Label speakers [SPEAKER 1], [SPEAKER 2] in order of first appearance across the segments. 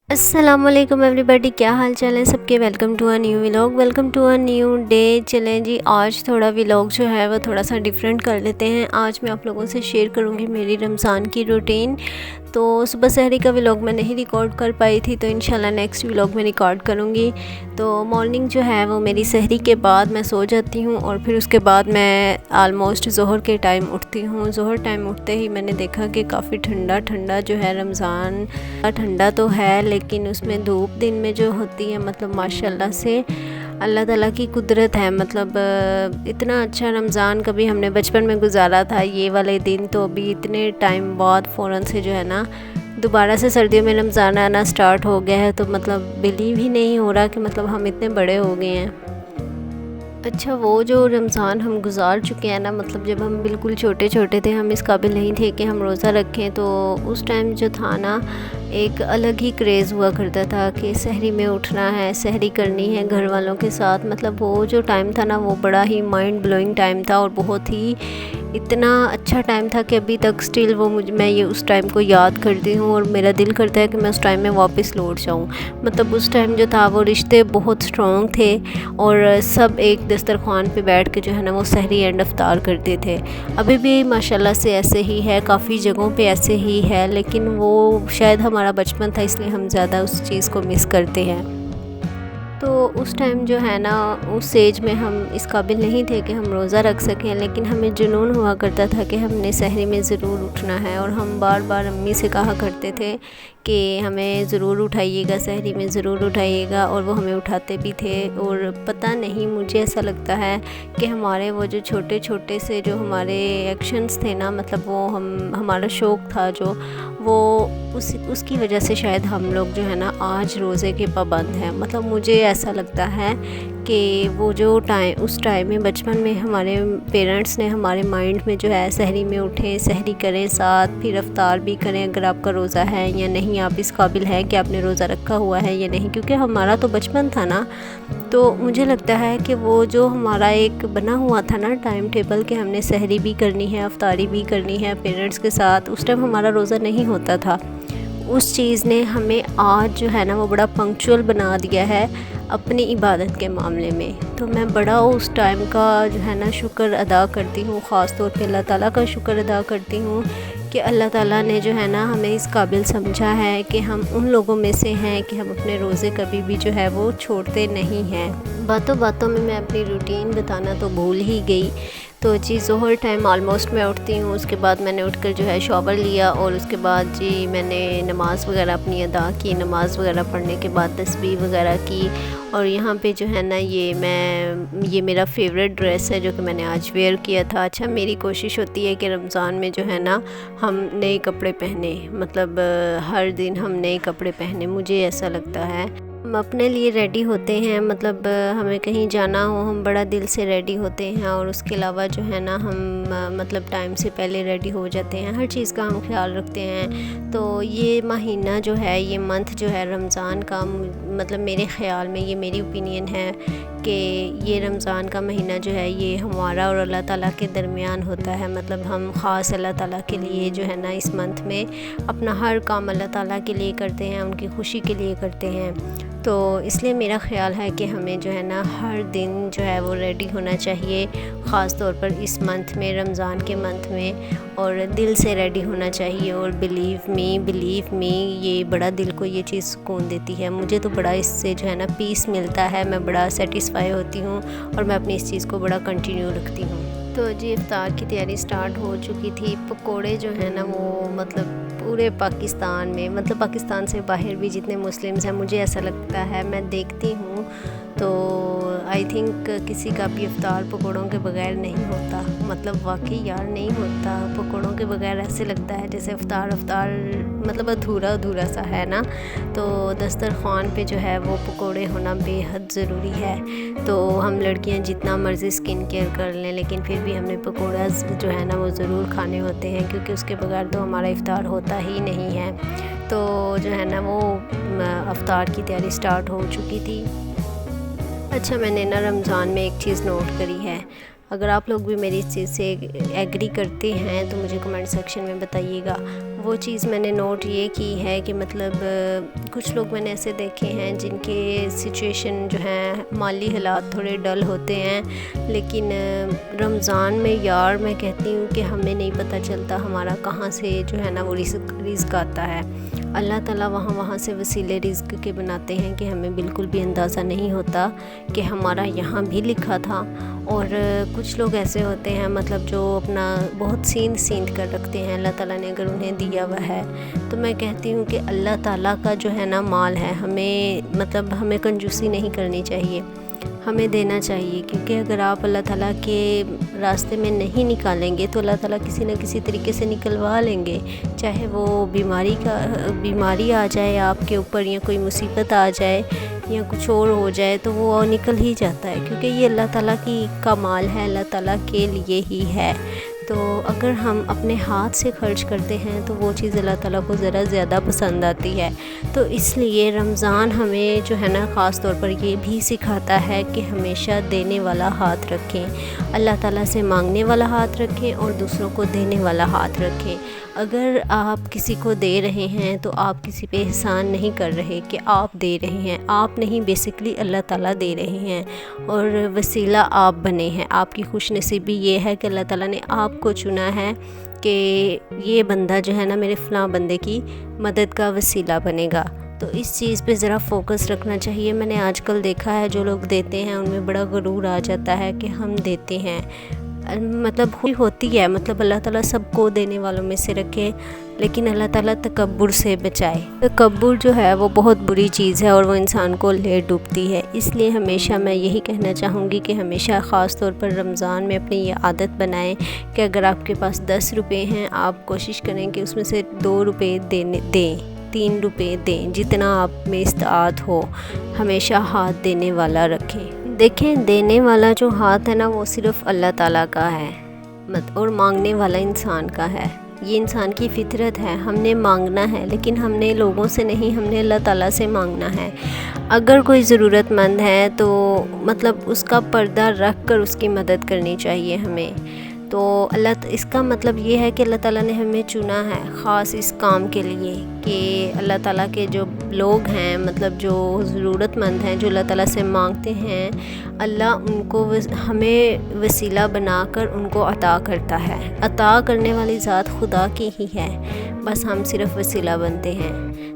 [SPEAKER 1] السلام علیکم ایوری کیا حال چال ہے سب کے. Welcome to a new vlog, welcome to a new day. چلیں جی, آج تھوڑا ولاگ جو ہے وہ تھوڑا سا ڈیفرنٹ کر لیتے ہیں. آج میں آپ لوگوں سے شیئر کروں گی میری رمضان کی روٹین. تو صبح سحری کا ولاگ میں نہیں ریکارڈ کر پائی تھی, تو انشاءاللہ نیکسٹ ولاگ میں ریکارڈ کروں گی. تو مارننگ جو ہے وہ میری سحری کے بعد میں سو جاتی ہوں, اور پھر اس کے بعد میں آلموسٹ ظہر کے ٹائم اٹھتی ہوں. ظہر ٹائم اٹھتے ہی میں نے دیکھا کہ کافی ٹھنڈا ٹھنڈا جو ہے رمضان. ٹھنڈا تو ہے لیکن اس میں دھوپ دن میں جو ہوتی ہے, مطلب ماشاءاللہ سے اللہ تعالیٰ کی قدرت ہے. مطلب اتنا اچھا رمضان کبھی ہم نے بچپن میں گزارا تھا یہ والے دن, تو ابھی اتنے ٹائم بعد فوراً سے جو ہے نا دوبارہ سے سردیوں میں رمضان آنا سٹارٹ ہو گیا ہے. تو مطلب بلیو ہی نہیں ہو رہا کہ مطلب ہم اتنے بڑے ہو گئے ہیں. اچھا, وہ جو رمضان ہم گزار چکے ہیں نا, مطلب جب ہم بالکل چھوٹے چھوٹے تھے, ہم اس قابل نہیں تھے کہ ہم روزہ رکھیں, تو اس ٹائم جو تھا نا ایک الگ ہی کریز ہوا کرتا تھا کہ سحری میں اٹھنا ہے, سحری کرنی ہے گھر والوں کے ساتھ. مطلب وہ جو ٹائم تھا نا وہ بڑا ہی مائنڈ بلوئنگ ٹائم تھا, اور بہت ہی اتنا اچھا ٹائم تھا کہ ابھی تک سٹل وہ میں یہ اس ٹائم کو یاد کرتی ہوں, اور میرا دل کرتا ہے کہ میں اس ٹائم میں واپس لوٹ جاؤں. مطلب اس ٹائم جو تھا وہ رشتے بہت سٹرونگ تھے, اور سب ایک دسترخوان پہ بیٹھ کے جو ہے نا وہ سحری اینڈ افطار کرتے تھے. ابھی بھی ماشاءاللہ سے ایسے ہی ہے, کافی جگہوں پہ ایسے ہی ہے, لیکن وہ شاید ہمارا بچپن تھا اس لیے ہم زیادہ اس چیز کو مس کرتے ہیں. تو اس ٹائم جو ہے نا اس ایج میں ہم اس قابل نہیں تھے کہ ہم روزہ رکھ سکیں, لیکن ہمیں جنون ہوا کرتا تھا کہ ہم نے سحری میں ضرور اٹھنا ہے. اور ہم بار بار امی سے کہا کرتے تھے کہ ہمیں ضرور اٹھائیے گا, سحری میں ضرور اٹھائیے گا, اور وہ ہمیں اٹھاتے بھی تھے. اور پتہ نہیں, مجھے ایسا لگتا ہے کہ ہمارے وہ جو چھوٹے چھوٹے سے جو ہمارے ایکشنز تھے نا, مطلب وہ ہمارا شوق تھا جو, وہ اس کی وجہ سے شاید ہم لوگ جو ہے نا آج روزے کے پابند ہیں. مطلب مجھے ایسا لگتا ہے کہ وہ جو اس ٹائم میں بچپن میں ہمارے پیرنٹس نے ہمارے مائنڈ میں جو ہے سحری میں اٹھیں, سحری کریں ساتھ, پھر افطار بھی کریں اگر آپ کا روزہ ہے یا نہیں, آپ اس قابل ہے کہ آپ نے روزہ رکھا ہوا ہے یا نہیں, کیونکہ ہمارا تو بچپن تھا نا. تو مجھے لگتا ہے کہ وہ جو ہمارا ایک بنا ہوا تھا نا ٹائم ٹیبل کہ ہم نے سحری بھی کرنی ہے, افطاری بھی کرنی ہے پیرنٹس کے ساتھ, اس ٹائم ہمارا روزہ نہیں ہوتا تھا. اس چیز نے ہمیں آج جو ہے نا وہ بڑا پنکچول بنا دیا ہے اپنی عبادت کے معاملے میں. تو میں بڑا اس ٹائم کا جو ہے نا شکر ادا کرتی ہوں, خاص طور پہ اللہ تعالیٰ کا شکر ادا کرتی ہوں کہ اللہ تعالیٰ نے جو ہے نا ہمیں اس قابل سمجھا ہے کہ ہم ان لوگوں میں سے ہیں کہ ہم اپنے روزے کبھی بھی جو ہے وہ چھوڑتے نہیں ہیں. باتوں باتوں میں اپنی روٹین بتانا تو بھول ہی گئی. تو جی ظہر ٹائم آلموسٹ میں اٹھتی ہوں, اس کے بعد میں نے اٹھ کر جو ہے شاور لیا, اور اس کے بعد جی میں نے نماز وغیرہ اپنی ادا کی. نماز وغیرہ پڑھنے کے بعد تسبیح وغیرہ کی, اور یہاں پہ جو ہے نا یہ میرا فیوریٹ ڈریس ہے جو کہ میں نے آج ویئر کیا تھا. اچھا, میری کوشش ہوتی ہے کہ رمضان میں جو ہے نا ہم نئے کپڑے پہنے, مطلب ہر دن ہم نئے کپڑے پہنے, مجھے ایسا لگتا ہے. ہم اپنے لیے ریڈی ہوتے ہیں, مطلب ہمیں کہیں جانا ہو ہم بڑا دل سے ریڈی ہوتے ہیں, اور اس کے علاوہ جو ہے نا ہم مطلب ٹائم سے پہلے ریڈی ہو جاتے ہیں, ہر چیز کا ہم خیال رکھتے ہیں. تو یہ مہینہ جو ہے, یہ منتھ جو ہے رمضان کا, مطلب میرے خیال میں, یہ میری اوپینین ہے کہ یہ رمضان کا مہینہ جو ہے یہ ہمارا اور اللہ تعالیٰ کے درمیان ہوتا ہے. مطلب ہم خاص اللہ تعالیٰ کے لیے جو ہے نا اس منتھ میں اپنا ہر کام اللہ تعالیٰ کے لیے کرتے ہیں, ان کی خوشی کے لیے کرتے ہیں. تو اس لیے میرا خیال ہے کہ ہمیں جو ہے نا ہر دن جو ہے وہ ریڈی ہونا چاہیے, خاص طور پر اس منتھ میں, رمضان کے منتھ میں, اور دل سے ریڈی ہونا چاہیے. اور بلیو می یہ بڑا دل کو یہ چیز سکون دیتی ہے. مجھے تو بڑا اس سے جو ہے نا پیس ملتا ہے, میں بڑا سیٹسفائی ہوتی ہوں, اور میں اپنی اس چیز کو بڑا کنٹینیو رکھتی ہوں. تو جی افطار کی تیاری سٹارٹ ہو چکی تھی. پکوڑے جو ہیں نا وہ مطلب پورے پاکستان میں, مطلب پاکستان سے باہر بھی جتنے مسلمز ہیں, مجھے ایسا لگتا ہے, میں دیکھتی ہوں تو آئی تھنک کسی کا بھی افطار پکوڑوں کے بغیر نہیں ہوتا. مطلب واقعی یار نہیں ہوتا, پکوڑوں کے بغیر ایسے لگتا ہے جیسے افطار مطلب ادھورا سا ہے نا. تو دسترخوان پہ جو ہے وہ پکوڑے ہونا بے حد ضروری ہے. تو ہم لڑکیاں جتنا مرضی اسکن کیئر کر لیں, لیکن پھر بھی ہم نے پکوڑا جو ہے نا وہ ضرور کھانے ہوتے ہیں, کیونکہ اس کے بغیر تو ہمارا افطار ہوتا ہی نہیں ہے. تو جو ہے نا وہ افطار کی تیاری سٹارٹ ہو چکی تھی. اچھا, میں نے نا رمضان میں ایک چیز نوٹ کری ہے, اگر آپ لوگ بھی میری اس چیز سے ایگری کرتے ہیں تو مجھے کمنٹ سیکشن میں بتائیے گا۔ وہ چیز میں نے نوٹ یہ کی ہے کہ مطلب کچھ لوگ میں نے ایسے دیکھے ہیں جن کے سچویشن جو ہیں مالی حالات تھوڑے ڈل ہوتے ہیں، لیکن رمضان میں یار میں کہتی ہوں کہ ہمیں نہیں پتہ چلتا ہمارا کہاں سے جو ہے نا وہ رزق آتا ہے۔ اللہ تعالیٰ وہاں سے وسیلے رزق کے بناتے ہیں کہ ہمیں بالکل بھی اندازہ نہیں ہوتا کہ ہمارا یہاں بھی لکھا تھا۔ اور کچھ لوگ ایسے ہوتے ہیں مطلب جو اپنا بہت سیندھ کر رکھتے ہیں، اللہ تعالیٰ نے اگر انہیں دیا ہوا ہے تو میں کہتی ہوں کہ اللہ تعالیٰ کا جو ہے نا مال ہے، ہمیں کنجوسی نہیں کرنی چاہیے، ہمیں دینا چاہیے، کیونکہ اگر آپ اللہ تعالیٰ کے راستے میں نہیں نکالیں گے تو اللہ تعالیٰ کسی نہ کسی طریقے سے نکلوا لیں گے، چاہے وہ بیماری آ جائے آپ کے اوپر، یا کوئی مصیبت آ جائے، یا کچھ اور ہو جائے تو وہ نکل ہی جاتا ہے، کیونکہ یہ اللہ تعالیٰ کی کمال ہے، اللہ تعالیٰ کے لیے ہی ہے۔ تو اگر ہم اپنے ہاتھ سے خرچ کرتے ہیں تو وہ چیز اللہ تعالیٰ کو ذرا زیادہ پسند آتی ہے۔ تو اس لیے رمضان ہمیں جو ہے نا خاص طور پر یہ بھی سکھاتا ہے کہ ہمیشہ دینے والا ہاتھ رکھیں، اللہ تعالیٰ سے مانگنے والا ہاتھ رکھیں اور دوسروں کو دینے والا ہاتھ رکھیں۔ اگر آپ کسی کو دے رہے ہیں تو آپ کسی پہ احسان نہیں کر رہے کہ آپ دے رہے ہیں، آپ نہیں، بیسکلی اللہ تعالیٰ دے رہے ہیں اور وسیلہ آپ بنے ہیں۔ آپ کی خوش نصیبی یہ ہے کہ اللہ تعالیٰ نے آپ کو چنا ہے کہ یہ بندہ جو ہے نا میرے فلاں بندے کی مدد کا وسیلہ بنے گا۔ تو اس چیز پہ ذرا فوکس رکھنا چاہیے۔ میں نے آج کل دیکھا ہے جو لوگ دیتے ہیں ان میں بڑا غرور آ جاتا ہے کہ ہم دیتے ہیں، مطلب ہوتی ہے، مطلب اللہ تعالیٰ سب کو دینے والوں میں سے رکھے، لیکن اللہ تعالیٰ تکبر سے بچائے۔ تکبر جو ہے وہ بہت بری چیز ہے اور وہ انسان کو لے ڈوبتی ہے۔ اس لیے ہمیشہ میں یہی کہنا چاہوں گی کہ ہمیشہ خاص طور پر رمضان میں اپنی یہ عادت بنائیں کہ اگر آپ کے پاس 10 روپے ہیں، آپ کوشش کریں کہ اس میں سے 2 روپے دیں، 3 روپے دیں، جتنا آپ میں استطاعت ہو، ہمیشہ ہاتھ دینے والا رکھیں۔ دیکھیں، دینے والا جو ہاتھ ہے نا وہ صرف اللہ تعالیٰ کا ہے اور مانگنے والا انسان کا ہے۔ یہ انسان کی فطرت ہے، ہم نے مانگنا ہے، لیکن ہم نے لوگوں سے نہیں، ہم نے اللہ تعالیٰ سے مانگنا ہے۔ اگر کوئی ضرورت مند ہے تو مطلب اس کا پردہ رکھ کر اس کی مدد کرنی چاہیے ہمیں۔ تو اس کا مطلب یہ ہے کہ اللہ تعالیٰ نے ہمیں چنا ہے خاص اس کام کے لیے کہ اللہ تعالیٰ کے جو لوگ ہیں، مطلب جو ضرورت مند ہیں، جو اللہ تعالیٰ سے مانگتے ہیں، اللہ ان کو ہمیں وسیلہ بنا کر ان کو عطا کرتا ہے۔ عطا کرنے والی ذات خدا کی ہی ہے، بس ہم صرف وسیلہ بنتے ہیں۔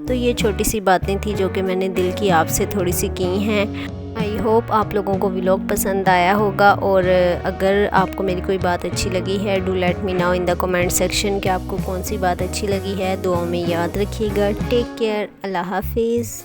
[SPEAKER 1] تو یہ چھوٹی سی باتیں تھیں جو کہ میں نے دل کی آپ سے تھوڑی سی کی ہیں۔ آئی ہوپ آپ لوگوں کو ولاگ پسند آیا ہوگا، اور اگر آپ کو میری کوئی بات اچھی لگی ہے، do let me now in the comment section کہ آپ کو کون سی بات اچھی لگی ہے۔ دعاؤں میں یاد رکھیے گا۔ ٹیک کیئر، اللہ حافظ۔